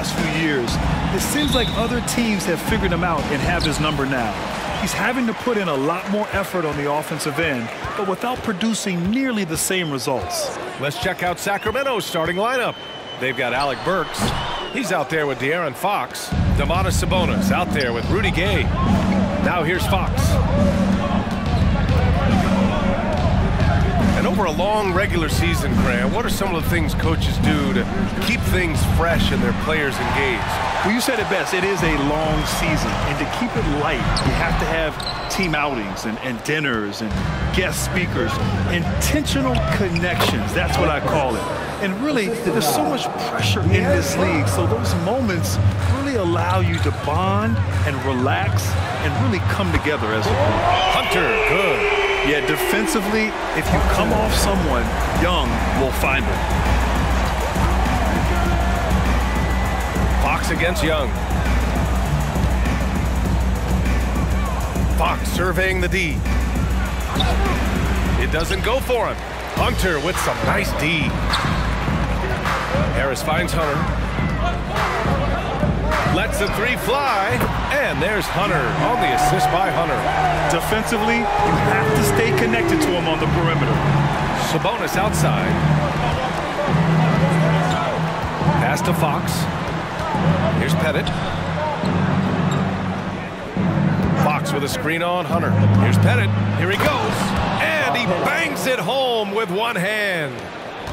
past few years. It seems like other teams have figured him out and have his number now. He's having to put in a lot more effort on the offensive end, but without producing nearly the same results. Let's check out Sacramento's starting lineup. They've got Alec Burks. He's out there with De'Aaron Fox. Domantas Sabonis out there with Rudy Gay. Now here's Fox. And over a long regular season, Graham, what are some of the things coaches do to keep things fresh and their players engaged? Well, you said it best. It is a long season, and to keep it light, you have to have team outings and dinners and guest speakers, intentional connections. That's what I call it. And really, there's so much pressure in this league, so those moments really allow you to bond and relax and really come together as a group. Hunter, good. Yeah, defensively, if you come off someone, Young will find him. Fox against Young. Fox surveying the D. It doesn't go for him. Hunter with some nice D. Harris finds Hunter. Lets the three fly. And there's Hunter on the assist by Hunter. Defensively, you have to stay connected to him on the perimeter. Sabonis outside. Pass to Fox. Here's Pettit. Fox with a screen on Hunter. Here's Pettit. Here he goes. And he bangs it home with one hand.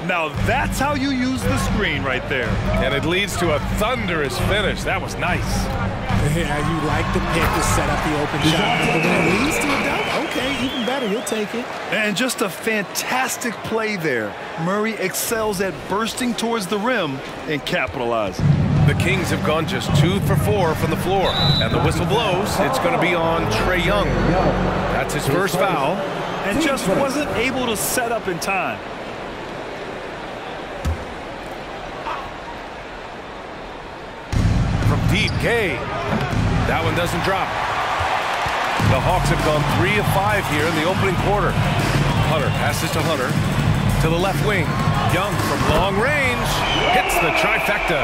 Now that's how you use the screen right there. And it leads to a thunderous finish. That was nice. Yeah, you like the pick to set up the open shot. But when it leads to a dunk, okay, even better. You'll take it. And just a fantastic play there. Murray excels at bursting towards the rim and capitalizing. The Kings have gone just 2 for 4 from the floor. And the whistle blows. It's going to be on Trae Young. That's his first foul. And just wasn't able to set up in time. From deep, Gay. That one doesn't drop. The Hawks have gone 3 of 5 here in the opening quarter. Hunter passes to Hunter. To the left wing. Young from long range. Hits the trifecta.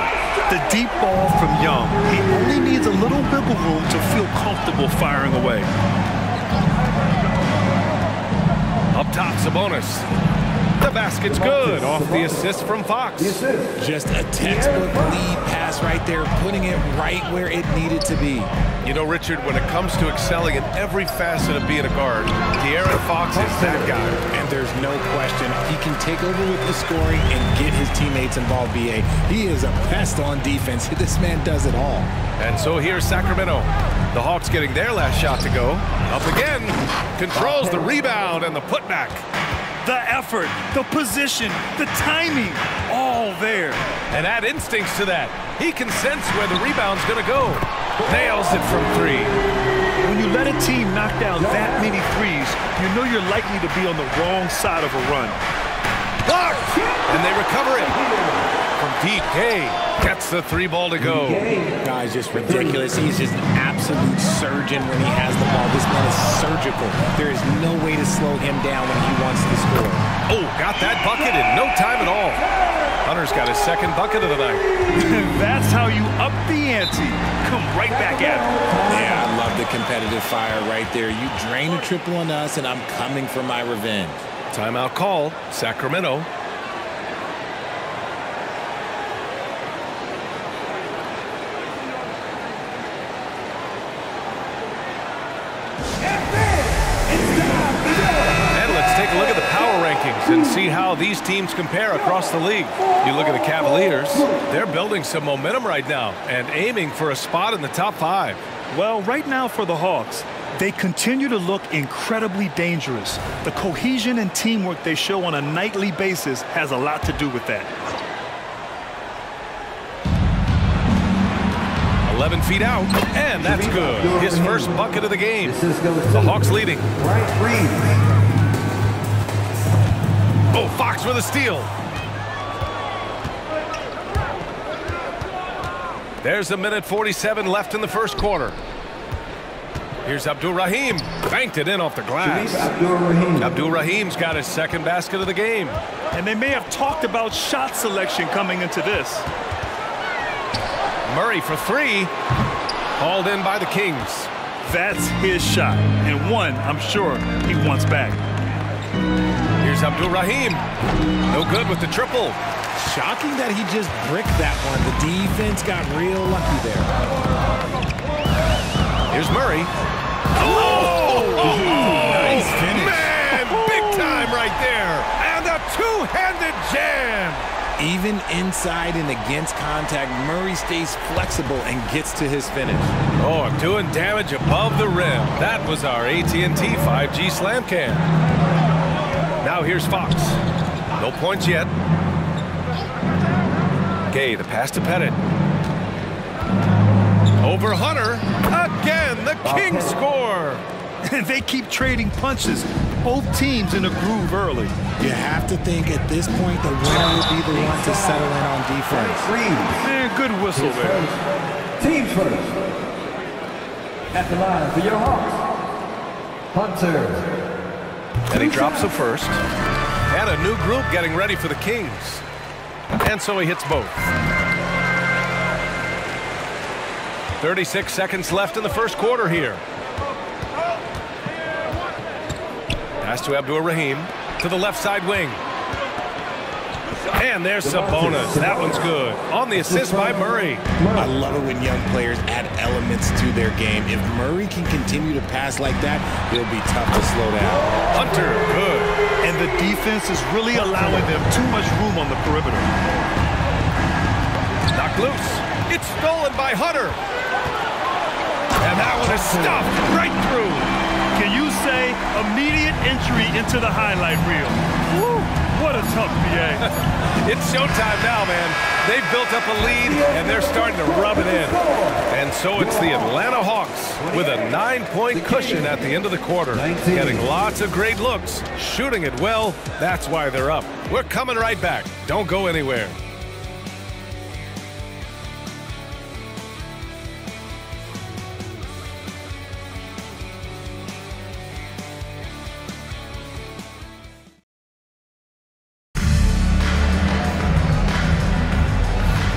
The deep ball from Young. He only needs a little wiggle room to feel comfortable firing away. Up top, Sabonis. The basket's good off the assist from Fox. Just a textbook lead pass right there, putting it right where it needed to be. You know, Richard, when it comes to excelling in every facet of being a guard, De'Aaron Fox is that guy. And there's no question. He can take over with the scoring and get his teammates involved, B.A. He is a pest on defense. This man does it all. And so here's Sacramento. The Hawks getting their last shot to go. Up again. Controls the rebound and the putback. The effort, the position, the timing, all there. And add instincts to that. He can sense where the rebound's going to go. Nails it from 3. When you let a team knock down that many threes, you know you're likely to be on the wrong side of a run. Blocked! And they recover it. From deep, Gay gets the 3 ball to go. Guy's just ridiculous. He's just an absolute surgeon when he has the ball. This man is surgical. There is no way to slow him down when he wants to score. Oh, got that bucket in no time at all. Hunter's got his second bucket of the night. That's how you up the ante. Come right back at him. Yeah, I love the competitive fire right there. You drain a triple on us, and I'm coming for my revenge. Timeout call, Sacramento. Take a look at the power rankings and see how these teams compare across the league. You look at the Cavaliers, they're building some momentum right now and aiming for a spot in the top 5. Well, right now for the Hawks, they continue to look incredibly dangerous. The cohesion and teamwork they show on a nightly basis has a lot to do with that. 11 feet out, and that's good. His first bucket of the game. The Hawks leading. Oh, Fox with a steal. There's a minute 47 left in the first quarter. Here's Abdur-Rahim. Banked it in off the glass. Abdur-Rahim's got his second basket of the game. And they may have talked about shot selection coming into this. Murray for three. Called in by the Kings. That's his shot, and one I'm sure he wants back. Here's Abdul-Rahim. No good with the triple. Shocking that he just bricked that one. The defense got real lucky there. Here's Murray. Nice finish. Man, big time right there. And a two-handed jam. Even inside and against contact, Murray stays flexible and gets to his finish. Oh, doing damage above the rim. That was our AT&T 5G slam cam. Now here's Fox. No points yet. Gay, the pass to Pettit. Over Hunter. Again, the Kings score. And they keep trading punches. Both teams in a groove early. You have to think at this point the winner will be the one to settle in on defense. Man, good whistle there. Teams first. At the line for your Hawks. Hunter. And he drops the first. And a new group getting ready for the Kings. And so he hits both. 36 seconds left in the first quarter here. Pass to Abdul-Rahim to the left side wing. And there's Sabonis. That one's good. On the assist by Murray. I love it when young players add elements to their game. If Murray can continue to pass like that, it'll be tough to slow down. Hunter, good. And the defense is really allowing them too much room on the perimeter. Knocked loose. It's stolen by Hunter. And that one is stuffed right through. Can you say immediate entry into the highlight reel? Woo, what a tough PA. It's showtime now, man. They've built up a lead, and they're starting to rub it in. And so it's the Atlanta Hawks with a 9-point cushion at the end of the quarter. Getting lots of great looks, shooting it well. That's why they're up. We're coming right back. Don't go anywhere.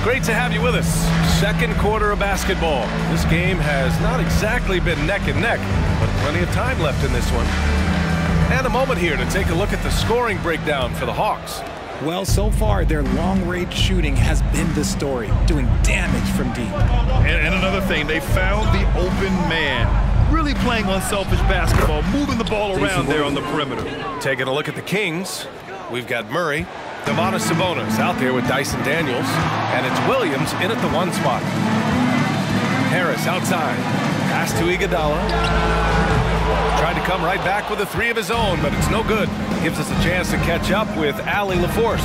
Great to have you with us. Second quarter of basketball. This game has not exactly been neck and neck, but plenty of time left in this one. And a moment here to take a look at the scoring breakdown for the Hawks. Well, so far, their long-range shooting has been the story, doing damage from deep. And another thing, they found the open man. Really playing unselfish basketball, moving the ball around there on the perimeter. Taking a look at the Kings, we've got Murray. Domantas Sabonis out there with Dyson Daniels. And it's Williams in at the one spot. Harris outside. Pass to Iguodala. Tried to come right back with a three of his own, but it's no good. Gives us a chance to catch up with Allie LaForce.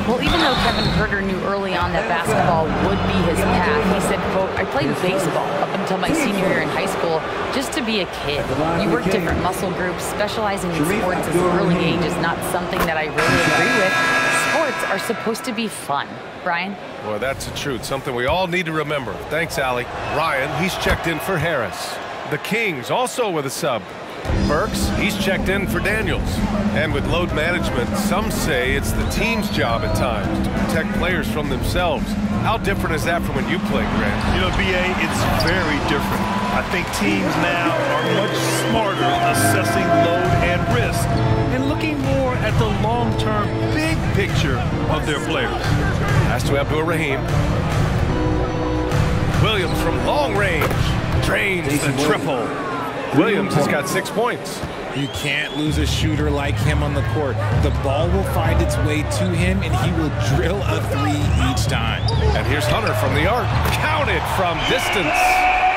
Well, even though Kevin Herter knew early on that basketball would be his path, he said, quote, I played baseball up until my senior year in high school just to be a kid. You work different muscle groups. Specializing in sports at an early age is not something that I really agree with. Sports are supposed to be fun. Brian? Boy, that's the truth. Something we all need to remember. Thanks, Allie. Ryan, he's checked in for Harris. The Kings also with a sub. Burks, he's checked in for Daniels. And with load management, some say it's the team's job at times to protect players from themselves. How different is that from when you played, Grant? You know, BA, it's very different. I think teams now are much smarter assessing load and risk and looking more at the long-term big picture of their players. Pass to Abdul-Rahim. Williams from long range drains the triple. Williams has got 6 points. You can't lose a shooter like him on the court. The ball will find its way to him, and he will drill a three each time. And here's Hunter from the arc. Counted from distance.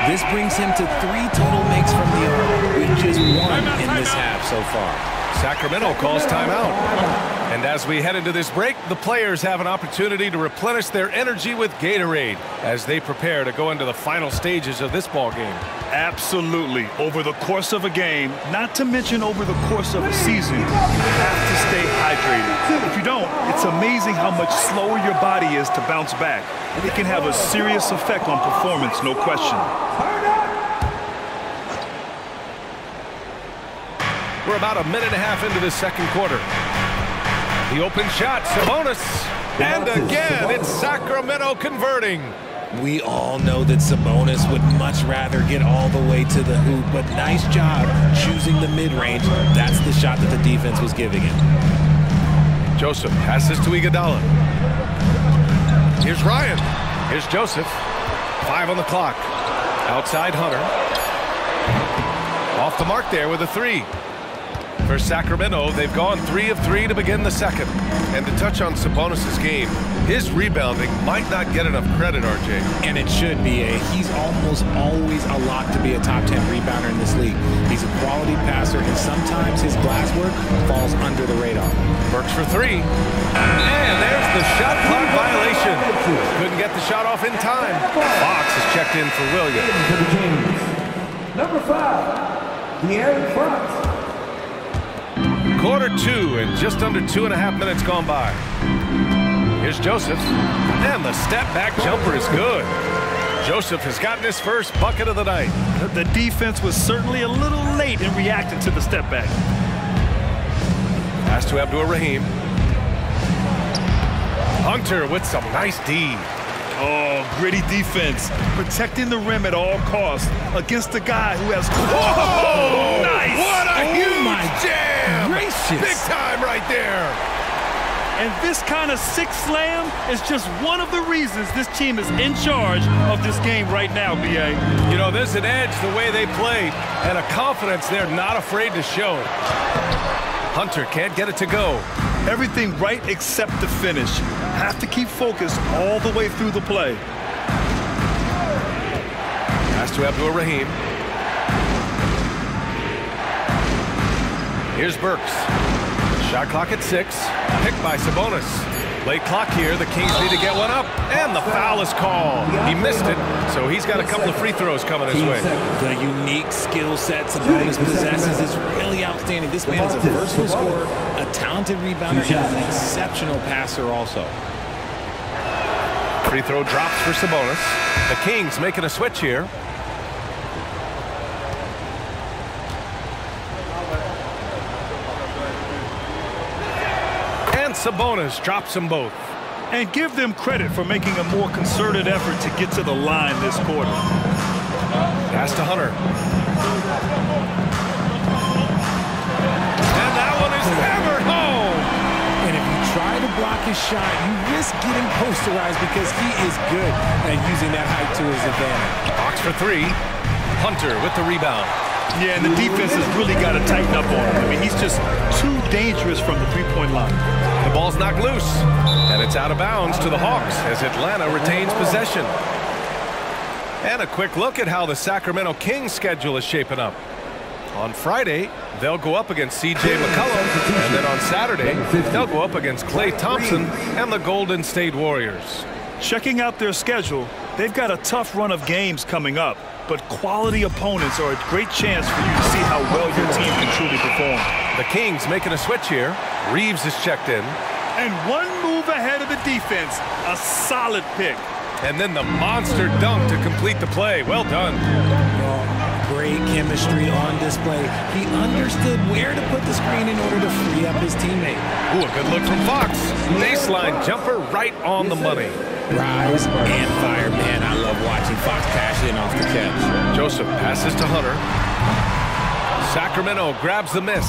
This brings him to 3 total makes from the arc, with just 1 in this half so far. Sacramento calls timeout. And as we head into this break, the players have an opportunity to replenish their energy with Gatorade as they prepare to go into the final stages of this ball game. Absolutely. Over the course of a game, not to mention over the course of a season, you have to stay hydrated. If you don't, it's amazing how much slower your body is to bounce back. It can have a serious effect on performance, no question. We're about a minute and a half into this second quarter. The open shot, Sabonis. And again, it's Sacramento converting. We all know that Sabonis would much rather get all the way to the hoop, but nice job choosing the mid-range. That's the shot that the defense was giving him. Joseph passes to Iguodala. Here's Ryan. Here's Joseph. 5 on the clock. Outside Hunter. Off the mark there with a 3. For Sacramento, they've gone 3 of 3 to begin the second. And to touch on Sabonis' game, his rebounding might not get enough credit, RJ. And it should be. He's almost always a lock to be a top 10 rebounder in this league. He's a quality passer, and sometimes his glass work falls under the radar. Works for 3. And there's the shot clock violation. Couldn't get the shot off in time. Fox is checked in for Williams. Number 5, De'Aaron Fox. Quarter 2 and just under 2.5 minutes gone by. Here's Joseph. And the step back jumper is good. Joseph has gotten his first bucket of the night. The defense was certainly a little late in reacting to the step back. Pass to Abdur-Rahim. Hunter with some nice D. Oh, gritty defense. Protecting the rim at all costs against a guy who has... Whoa! Nice! What a huge jam! Gracious. Big time right there. And this kind of six slam is just one of the reasons this team is in charge of this game right now, B.A. You know, there's an edge the way they played and a confidence they're not afraid to show. Hunter can't get it to go. Everything right except the finish. Have to keep focused all the way through the play. Pass to Abdur-Rahim. Here's Burks. Shot clock at 6. Picked by Sabonis. Late clock here. The Kings need to get one up. And the foul is called. He missed it, so he's got a couple of free throws coming his way. The unique skill set Sabonis possesses is really outstanding. This man is a versatile scorer, a talented rebounder, and an exceptional passer also. Free throw drops for Sabonis. The Kings making a switch here. And Sabonis drops them both. And give them credit for making a more concerted effort to get to the line this quarter. Pass to Hunter. And that one is hammered home. And if you try to block his shot, you risk getting posterized because he is good at using that height to his advantage. Box for 3. Hunter with the rebound. Yeah, and the defense has really got to tighten up on him. I mean, he's just too dangerous from the three-point line. The ball's knocked loose, and it's out of bounds to the Hawks as Atlanta retains possession. And a quick look at how the Sacramento Kings schedule is shaping up. On Friday, they'll go up against C.J. McCollum, and then on Saturday, they'll go up against Klay Thompson and the Golden State Warriors. Checking out their schedule, they've got a tough run of games coming up, but quality opponents are a great chance for you to see how well your team can truly perform. The Kings making a switch here. Reeves is checked in. And one move ahead of the defense, a solid pick. And then the monster dunk to complete the play. Well done. Great chemistry on display. He understood where to put the screen in order to free up his teammate. Ooh, a good look from Fox. Baseline jumper right on the money. Rise and fire. Man, I love watching Fox cash in off the catch. Joseph passes to Hunter. Sacramento grabs the miss.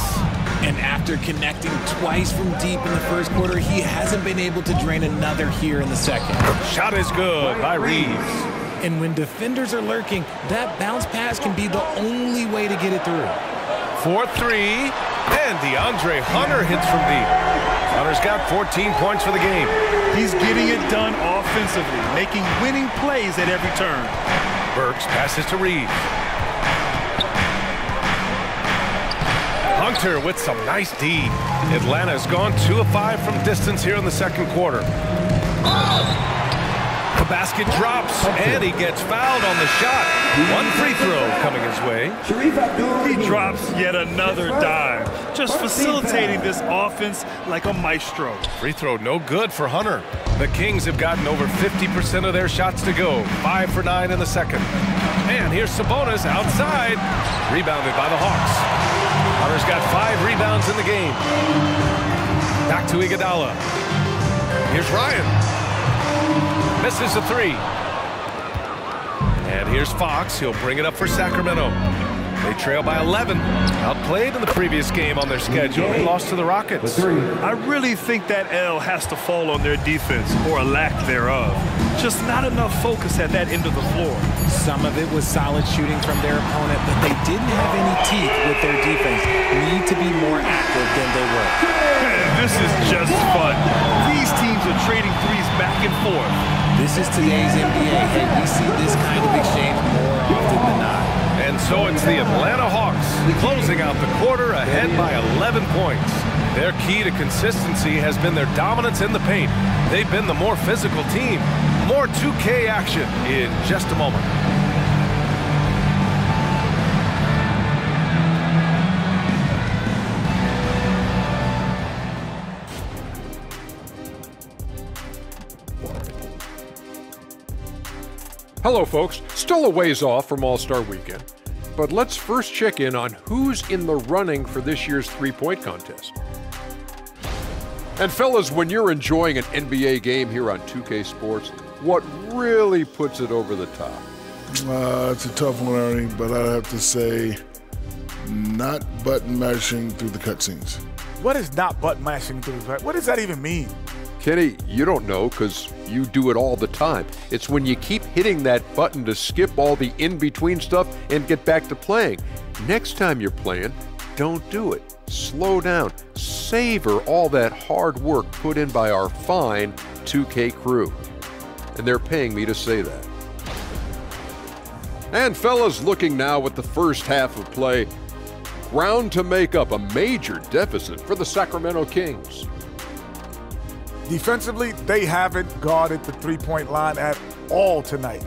And after connecting twice from deep in the first quarter, he hasn't been able to drain another here in the second. Shot is good by Reeves. And when defenders are lurking, that bounce pass can be the only way to get it through. 4-3, and DeAndre Hunter hits from deep. Hunter's got 14 points for the game. He's getting it done offensively, making winning plays at every turn. Burks passes to Reeves. Hunter with some nice D. Atlanta's gone 2 of 5 from distance here in the second quarter. The basket drops, and he gets fouled on the shot. One free throw coming his way. He drops yet another dime, just facilitating this offense like a maestro. Free throw no good for Hunter. The Kings have gotten over 50% of their shots to go. 5 for 9 in the second. And here's Sabonis outside. Rebounded by the Hawks. Hunter's got 5 rebounds in the game. Back to Iguodala. Here's Ryan. Misses a 3. And here's Fox. He'll bring it up for Sacramento. They trail by 11. Outplayed in the previous game on their schedule. They lost to the Rockets. I really think that L has to fall on their defense, or a lack thereof. Just not enough focus at that end of the floor. Some of it was solid shooting from their opponent, but they didn't have any teeth with their defense. Need to be more active than they were. This is just fun. These teams are trading threes back and forth. This is today's NBA. Hey, we see this kind of exchange more often than not. And so it's the Atlanta Hawks closing out the quarter ahead by 11 points. Their key to consistency has been their dominance in the paint. They've been the more physical team. More 2K action in just a moment. Hello, folks. Still a ways off from All-Star Weekend, but let's first check in on who's in the running for this year's three-point contest. And fellas, when you're enjoying an NBA game here on 2K Sports, what really puts it over the top? It's a tough one, Ernie, but I'd have to say not button mashing through the cutscenes. What is not button mashing through? What does that even mean? Kenny, you don't know because you do it all the time. It's when you keep hitting that button to skip all the in-between stuff and get back to playing. Next time you're playing, don't do it. Slow down. Savor all that hard work put in by our fine 2K crew. And they're paying me to say that. And fellas, looking now at the first half of play, ground to make up a major deficit for the Sacramento Kings. Defensively, they haven't guarded the three-point line at all tonight.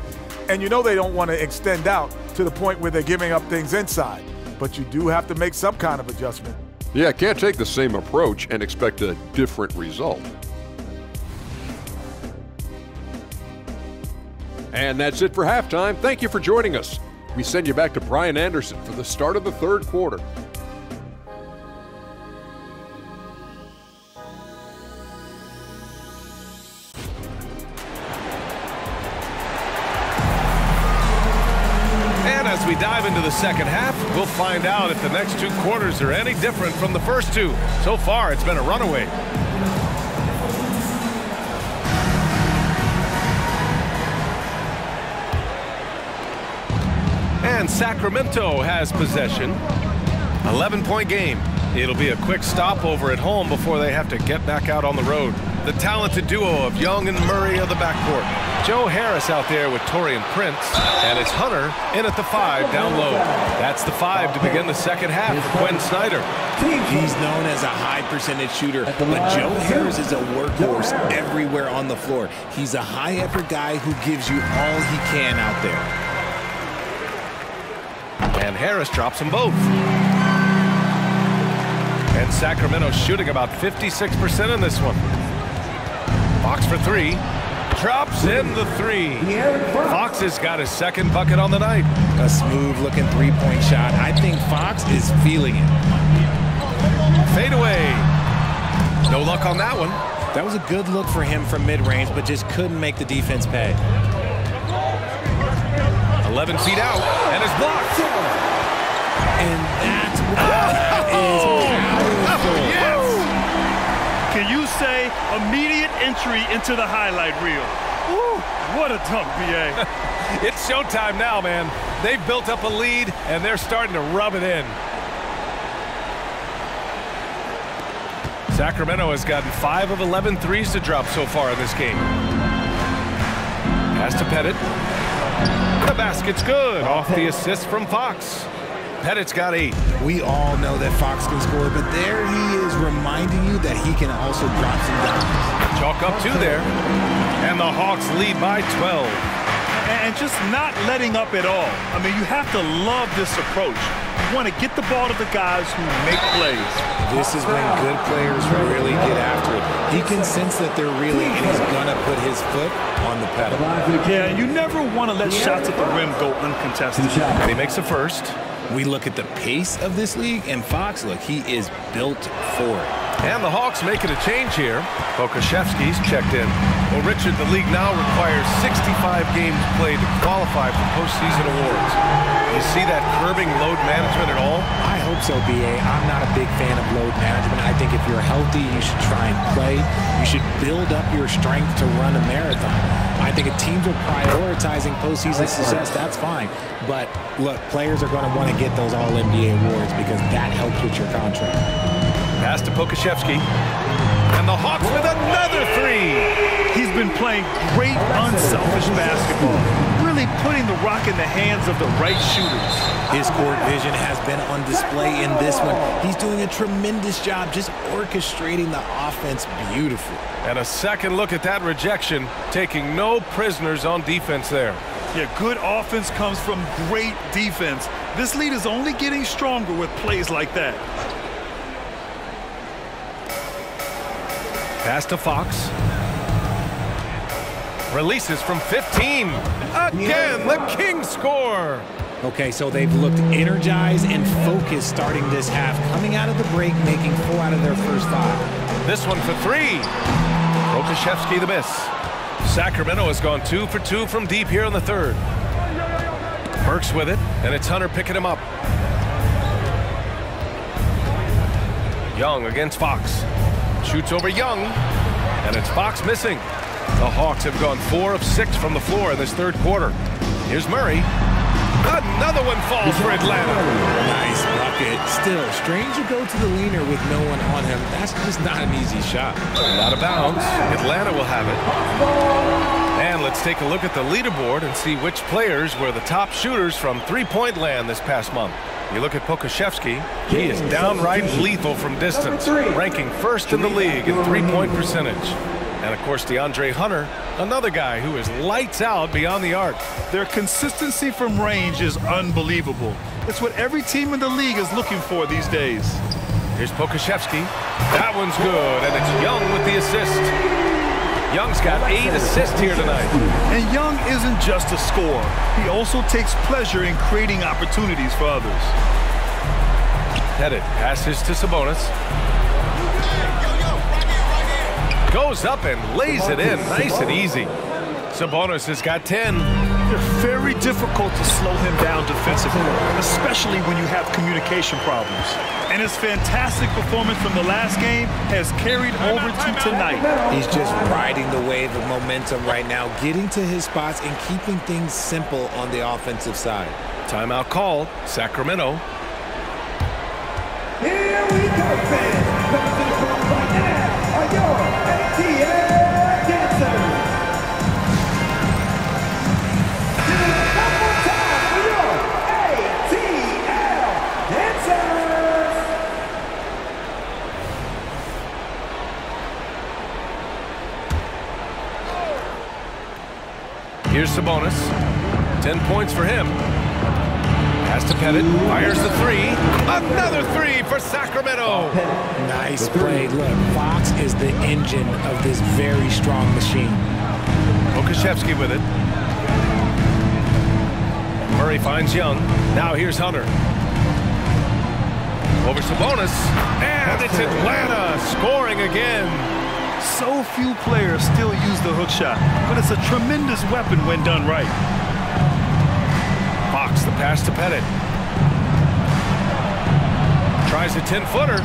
And you know they don't want to extend out to the point where they're giving up things inside. But you do have to make some kind of adjustment. Yeah, can't take the same approach and expect a different result. And that's it for halftime. Thank you for joining us. We send you back to Brian Anderson for the start of the third quarter. As we dive into the second half, we'll find out if the next two quarters are any different from the first two. So far, it's been a runaway. And Sacramento has possession. 11-point game. It'll be a quick stopover at home before they have to get back out on the road. The talented duo of Young and Murray of the backcourt. Joe Harris out there with Torian Prince, and it's Hunter in at the 5 down low. That's the 5 to begin the second half for Quinn Snyder. He's known as a high percentage shooter, but Joe Harris is a workhorse everywhere on the floor. He's a high effort guy who gives you all he can out there. And Harris drops them both. And Sacramento shooting about 56% in this one. Fox for 3. Drops in the 3. Fox has got his second bucket on the night. A smooth-looking three-point shot. I think Fox is feeling it. Fade away. No luck on that one. That was a good look for him from mid-range, but just couldn't make the defense pay. 11 feet out, and it's blocked. And that's what is powerful. Yes! Can you say immediate entry into the highlight reel? Woo, what a dunk, BA. It's showtime now, man. They've built up a lead, and they're starting to rub it in. Sacramento has gotten 5 of 11 threes to drop so far in this game. Pass to Pettit. The basket's good off the assist from Fox. Pettit's got 8. We all know that Fox can score, but there he is reminding you that he can also drop some dimes. Chalk up 2 there. And the Hawks lead by 12. And just not letting up at all. I mean, you have to love this approach. You want to get the ball to the guys who make plays. This is when good players really get after it. He can sense that they're reeling, and he's going to put his foot on the pedal. Yeah, and you never want to let shots at the rim go uncontested. And he makes the first. We look at the pace of this league, and Fox, look, he is built for it. And the Hawks making a change here. Pokusevski's checked in. Well, Richard, the league now requires 65 games played to qualify for postseason awards. You see that curbing load management at all? I hope so, B.A. I'm not a big fan of load management. I think if you're healthy, you should try and play. You should build up your strength to run a marathon. I think if teams are prioritizing postseason success, that's fine. But, look, players are going to want to get those All-NBA awards because that helps with your contract. Pass to Pokusevski. And the Hawks with another three. He's been playing great, unselfish basketball, really putting the rock in the hands of the right shooters. His court vision has been on display in this one. He's doing a tremendous job just orchestrating the offense beautifully. And a second look at that rejection, taking no prisoners on defense there. Yeah, good offense comes from great defense. This lead is only getting stronger with plays like that. Pass to Fox. Releases from 15. Again, the Kings score. Okay, so they've looked energized and focused starting this half, coming out of the break, making 4 out of their first 5. This one for 3. Pokusevski the miss. Sacramento has gone 2 for 2 from deep here in the third. Burks with it, and it's Hunter picking him up. Young against Fox. Shoots over Young, and it's Fox missing. The Hawks have gone 4 of 6 from the floor in this third quarter. Here's Murray. Another one falls for Atlanta. Nice bucket. Still, strange to go to the leaner with no one on him. That's just not an easy shot. Out of bounds. Atlanta will have it. And let's take a look at the leaderboard and see which players were the top shooters from three-point land this past month. You look at Pokusevski, he is downright lethal from distance, ranking first in the league in three-point percentage. And, of course, DeAndre Hunter, another guy who is lights out beyond the arc. Their consistency from range is unbelievable. It's what every team in the league is looking for these days. Here's Pokusevski. That one's good, and it's Young with the assist. Young's got 8 assists here tonight. And Young isn't just a scorer. He also takes pleasure in creating opportunities for others. Pettit passes to Sabonis. Goes up and lays it in nice and easy. Sabonis has got 10. They're very difficult to slow him down defensively, especially when you have communication problems. And his fantastic performance from the last game has carried over to tonight. He's just riding the wave of momentum right now, getting to his spots and keeping things simple on the offensive side. Timeout called. Sacramento. Here we go, fans. Coming to the front right now are your ATL dancers. One more time for your ATL dancers. Here's Sabonis. 10 points for him. Pass to Pettit. Fires the 3. Another 3 for Sacramento. Nice play. Look, Fox is the engine of this very strong machine. Pokusevski with it. Murray finds Young. Now here's Hunter. Over Sabonis. And it's Atlanta scoring again. So few players still use the hook shot, but it's a tremendous weapon when done right. Fox, the pass to Pettit. Tries a 10-footer.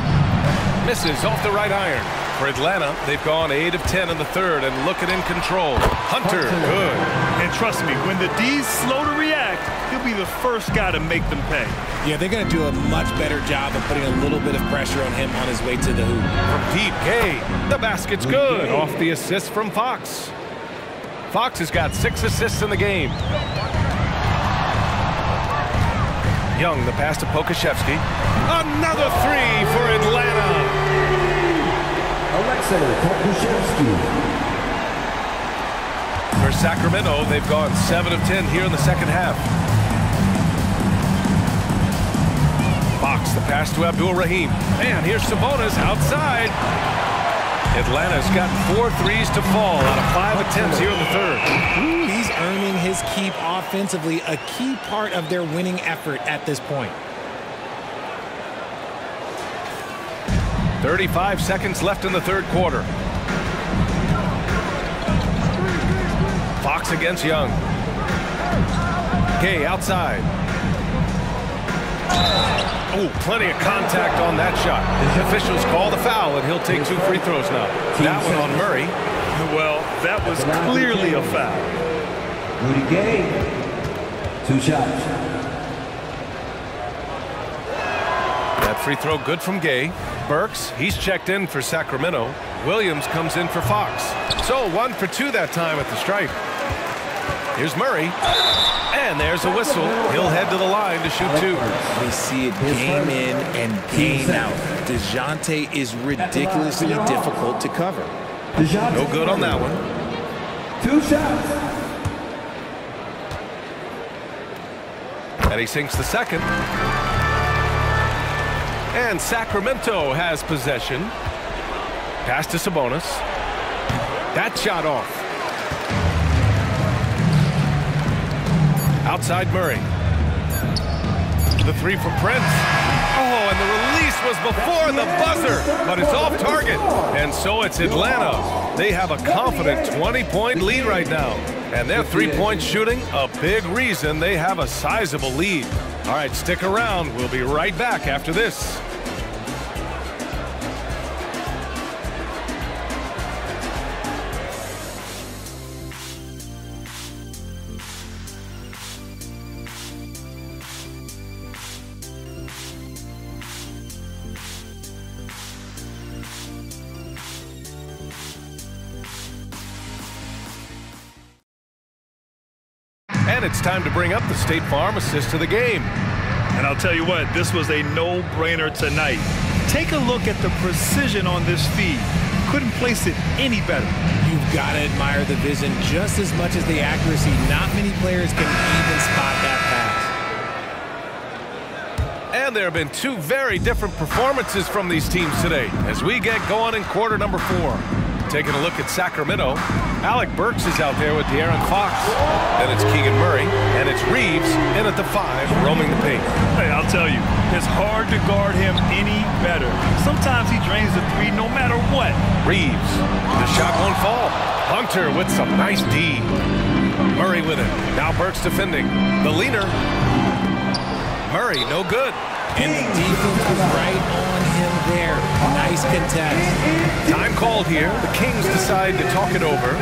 Misses off the right iron. For Atlanta, they've gone 8 of 10 in the third and looking in control. Hunter, good. And trust me, when the D's slow to react, he'll be the first guy to make them pay. Yeah, they're going to do a much better job of putting a little bit of pressure on him on his way to the hoop. From deep, Gay. The basket's good. Off the assist from Fox. Fox has got 6 assists in the game. Young, the pass to Pokusevski. Another 3 for Atlanta. Alexei Pokusevski. For Sacramento, they've gone 7 of 10 here in the second half. Fox, the pass to Abdul-Rahim. And here's Sabonis outside. Atlanta's gotten 4 threes to fall out of 5 attempts here in the third. He's earning his keep offensively, a key part of their winning effort at this point. 35 seconds left in the third quarter. Fox against Young. Gay outside. Oh, plenty of contact on that shot. The officials call the foul, and he'll take 2 free throws now. That one on Murray. Well, that was clearly a foul. Rudy Gay, 2 shots. That free throw good from Gay. Burks, he's checked in for Sacramento. Williams comes in for Fox. So 1 for 2 that time at the stripe. Here's Murray. And there's a whistle. He'll head to the line to shoot 2. We see it game in and game out. DeJounte is ridiculously difficult to cover. No good on that one. 2 shots. And he sinks the second. And Sacramento has possession. Pass to Sabonis. That shot off. Outside Murray. The 3 from Prince. Oh, and the release was before the buzzer, but it's off target. And so it's Atlanta. They have a confident 20-point lead right now. And their 3-point shooting, a big reason they have a sizable lead. All right, stick around. We'll be right back after this. And it's time to bring up the State Farm assist to the game. And I'll tell you what, this was a no-brainer tonight. Take a look at the precision on this feed. Couldn't place it any better. You've got to admire the vision just as much as the accuracy. Not many players can even spot that pass. And there have been 2 very different performances from these teams today as we get going in quarter number 4. Taking a look at Sacramento, Alec Burks is out there with De'Aaron Fox. Then it's Keegan Murray, and it's Reeves in at the 5, roaming the paint. Hey, I'll tell you, it's hard to guard him any better. Sometimes he drains the 3 no matter what. Reeves, the shot won't fall. Hunter with some nice D. Murray with it. Now Burks defending. The leaner. Murray, no good. And the defense was right on him there. Nice contest. Time called here. The Kings decide to talk it over.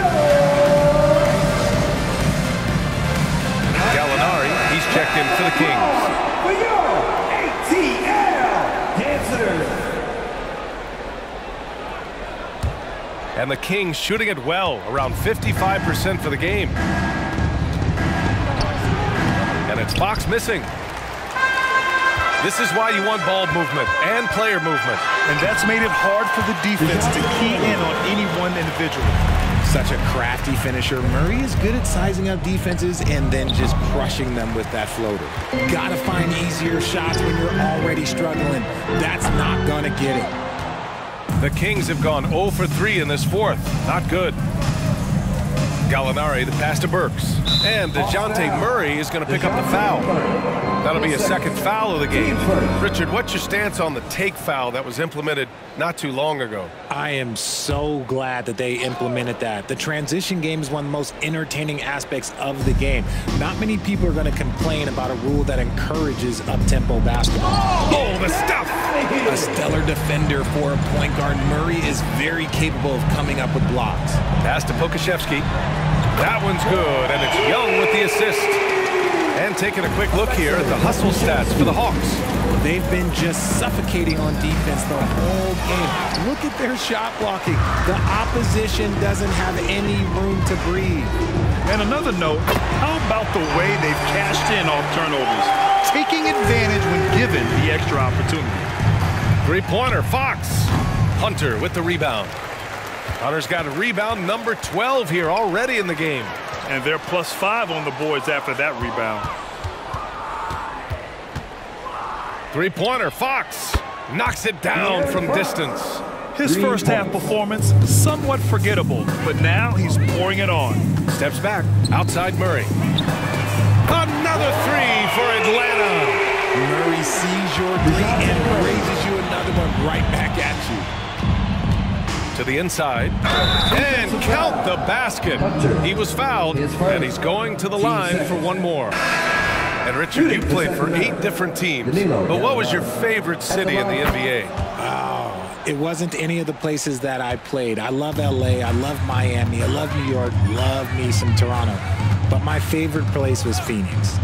Gallinari, he's checked in for the Kings. For your ATL Dancers. And the Kings shooting it well, around 55% for the game. And it's Fox missing. This is why you want ball movement and player movement. And that's made it hard for the defense to key in on any one individual. Such a crafty finisher. Murray is good at sizing up defenses and then just crushing them with that floater. Gotta find easier shots when you're already struggling. That's not gonna get it. The Kings have gone 0 for 3 in this 4th. Not good. Gallinari, the pass to Burks. And DeJounte Murray is going to pick up the foul. That'll be a second foul of the game. Richard, what's your stance on the take foul that was implemented not too long ago? I am so glad that they implemented that. The transition game is one of the most entertaining aspects of the game. Not many people are going to complain about a rule that encourages up-tempo basketball. Oh, the stuff! A stellar defender for a point guard. Murray is very capable of coming up with blocks. Pass to Pokashevsky. That one's good, and it's Young with the assist. And taking a quick look here at the hustle stats for the Hawks. They've been just suffocating on defense the whole game. Look at their shot blocking. The opposition doesn't have any room to breathe. And another note, how about the way they've cashed in off turnovers? Taking advantage when given the extra opportunity. 3-pointer, Fox. Hunter with the rebound. Hunter's got a rebound number 12 here already in the game. And they're +5 on the boards after that rebound. 3-pointer, Fox knocks it down from distance. His first half performance, somewhat forgettable, but now he's pouring it on. Steps back, outside Murray. Another 3 for Atlanta. Murray sees your three and raises you another. another one right back at you. To the inside. And count the basket. He was fouled, and he's going to the line for one more. And Richard, you played for 8 different teams, but what was your favorite city in the NBA? Oh, it wasn't any of the places that I played. I love LA, I love Miami, I love New York, love me some Toronto. But my favorite place was Phoenix.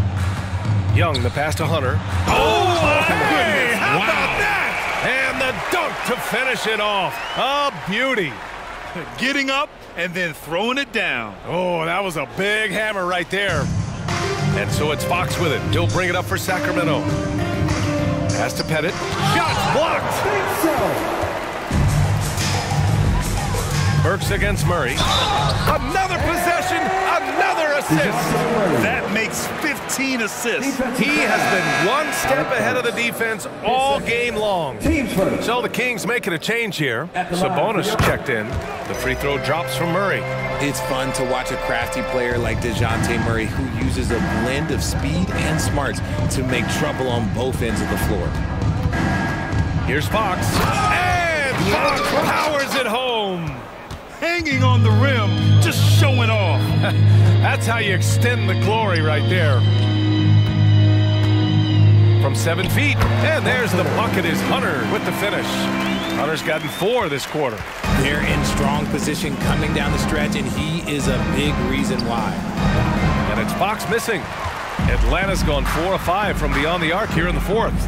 Young, the pass to Hunter. Oh, my goodness. How about that? And the dunk to finish it off. A beauty. Getting up and then throwing it down. Oh, that was a big hammer right there. And so it's Fox with it. He'll bring it up for Sacramento. Pass to Pettit. Shot blocked. Burks against Murray. Another possession, another assist. That makes 15 assists. He has been one step ahead of the defense all game long. So the Kings making a change here. Sabonis checked in. The free throw drops from Murray. It's fun to watch a crafty player like DeJounte Murray who uses a blend of speed and smarts to make trouble on both ends of the floor. Here's Fox. And Fox powers it home. Hanging on the rim, just showing off. That's how you extend the glory right there. From 7 feet, and there's the bucket is Hunter with the finish. Hunter's gotten 4 this quarter. They're in strong position coming down the stretch, and he is a big reason why. And it's Fox missing. Atlanta's gone 4 of 5 from beyond the arc here in the 4th.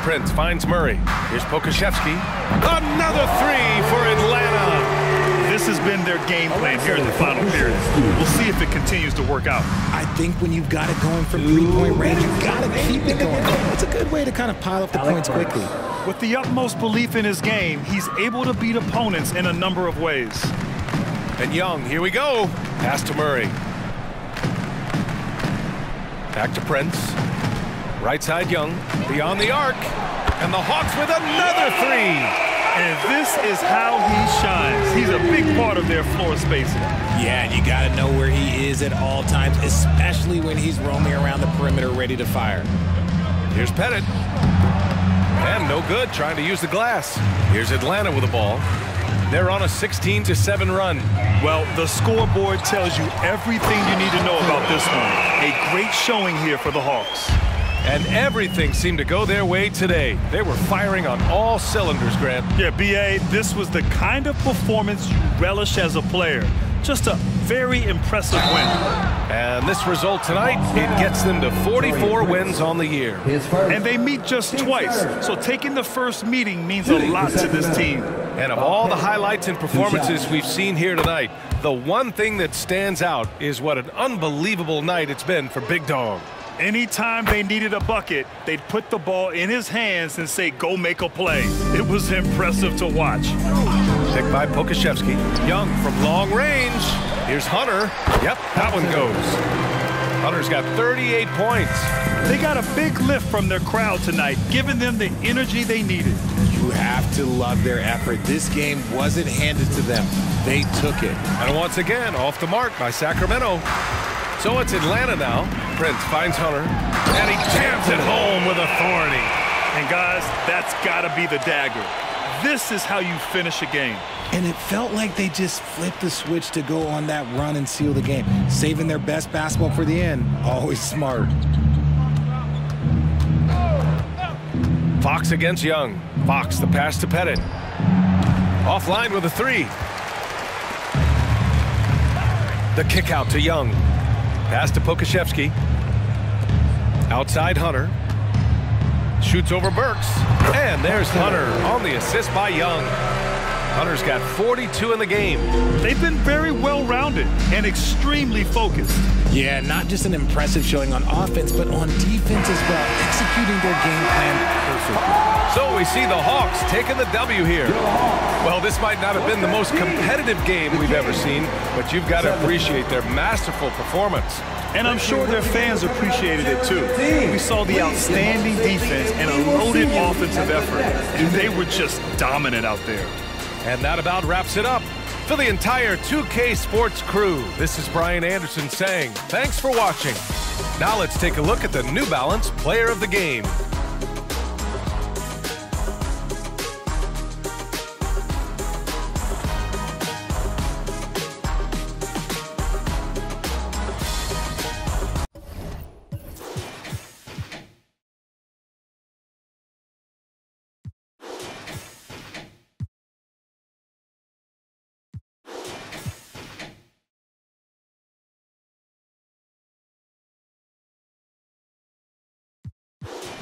Prince finds Murray. Here's Pokuševski. Another 3 for Atlanta. This has been their game plan here in the final period. We'll see if it continues to work out. I think when you've got it going from 3-point range, you've got to keep it going. It's a good way to kind of pile up the points quickly. With the utmost belief in his game, he's able to beat opponents in a number of ways. And Young, here we go. Pass to Murray. Back to Prince. Right side Young, beyond the arc. And the Hawks with another 3. And this is how he shines. He's a big part of their floor spacing. Yeah, you got to know where he is at all times, especially when he's roaming around the perimeter ready to fire. Here's Pettit. And no good, trying to use the glass. Here's Atlanta with the ball. They're on a 16-7 run. Well, the scoreboard tells you everything you need to know about this one. A great showing here for the Hawks. And everything seemed to go their way today. They were firing on all cylinders, Grant. Yeah, B.A., this was the kind of performance you relish as a player. Just a very impressive win. And this result tonight, it gets them to 44 wins on the year. And they meet just twice, so taking the first meeting means a lot to this team. And of all the highlights and performances we've seen here tonight, the one thing that stands out is what an unbelievable night it's been for Big Dog. Anytime they needed a bucket, they'd put the ball in his hands and say, go make a play. It was impressive to watch. Picked by Pokuševski. Young from long range. Here's Hunter. Yep, that one goes. Hunter's got 38 points. They got a big lift from their crowd tonight, giving them the energy they needed. You have to love their effort. This game wasn't handed to them. They took it. And once again, off the mark by Sacramento. So it's Atlanta now. Prince finds Hunter, and he jams it home with authority. And guys, that's got to be the dagger. This is how you finish a game. And it felt like they just flipped the switch to go on that run and seal the game. Saving their best basketball for the end. Always smart. Fox against Young. Fox, the pass to Pettit. Offline with a 3. The kick out to Young. Pass to Pokuševski. Outside Hunter. Shoots over Burks. And there's Hunter on the assist by Young. Hunter's got 42 in the game. They've been very well-rounded and extremely focused. Yeah, not just an impressive showing on offense, but on defense as well, executing their game plan perfectly. So we see the Hawks taking the W here. Well, this might not have been the most competitive game we've ever seen, but you've got to appreciate their masterful performance. And I'm sure their fans appreciated it too. We saw the outstanding defense and a loaded offensive effort, and they were just dominant out there. And that about wraps it up. For the entire 2K Sports crew, this is Brian Anderson saying thanks for watching. Now let's take a look at the New Balance Player of the Game. Thank you.